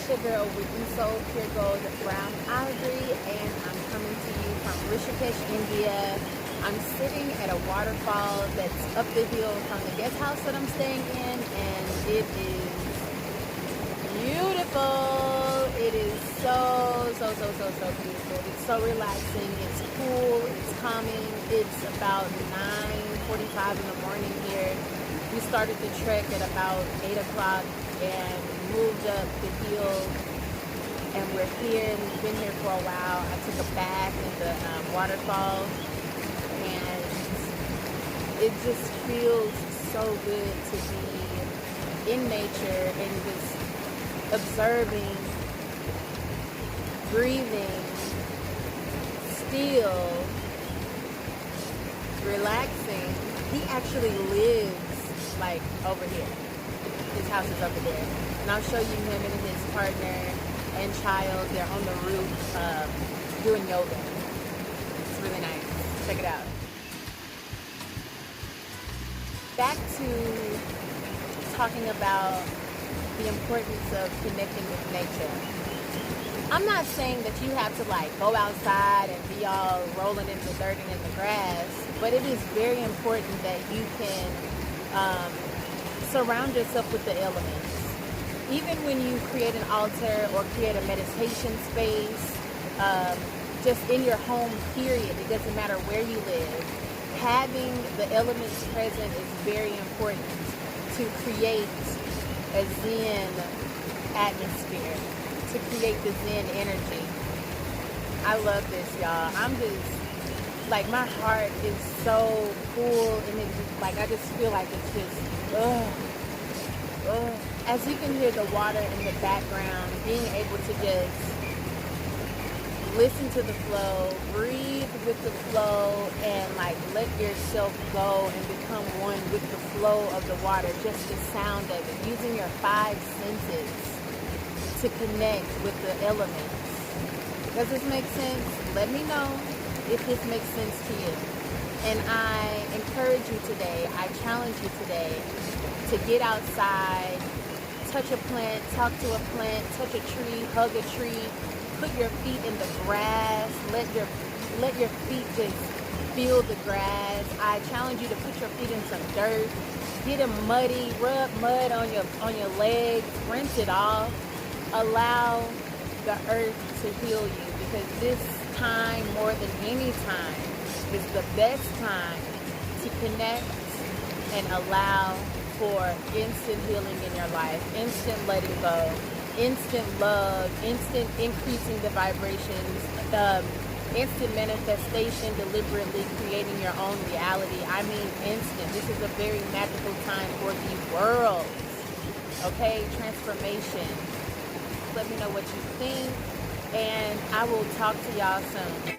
It's your girl Whitney Sol, Pure Gold, Brown Ivory, and I'm coming to you from Rishikesh, India. I'm sitting at a waterfall that's up the hill from the guest house that I'm staying in, and it is beautiful. It is so beautiful. It's so relaxing. It's cool. It's calming. It's about 9:45 in the morning here. We started the trek at about 8 o'clock and moved up the hill, and we're here. We've been here for a while. I took a bath in the waterfall, and it just feels so good to be in nature and just observing, breathing, still, relaxing. He actually lives like over here. His house is over there. And I'll show you him and his partner and child. They're on the roof doing yoga. It's really nice. Check it out. Back to talking about the importance of connecting with nature. I'm not saying that you have to like go outside and be all rolling in the dirt and in the grass, but it is very important that you can surround yourself with the elements. Even when you create an altar or create a meditation space, just in your home period, it doesn't matter where you live, having the elements present is very important to create a Zen atmosphere, to create the Zen energy. I love this, y'all. I'm just, like, my heart is so full, and it's just, like, I just feel like it's just, As you can hear the water in the background, being able to just listen to the flow, breathe with the flow, and like let yourself go and become one with the flow of the water, just the sound of it, using your 5 senses to connect with the elements. Does this make sense? Let me know if this makes sense to you. And I encourage you today, I challenge you today to get outside, touch a plant, talk to a plant, touch a tree, hug a tree, put your feet in the grass, let your feet just feel the grass. I challenge you to put your feet in some dirt, get them muddy, rub mud on your legs, rinse it off, allow the earth to heal you, because this time, more than any time, is the best time to connect and allow for instant healing in your life, instant letting go, instant love, instant increasing the vibrations, instant manifestation, deliberately creating your own reality. I mean instant. This is a very magical time for the world. Okay, transformation. Let me know what you think, and I will talk to y'all soon.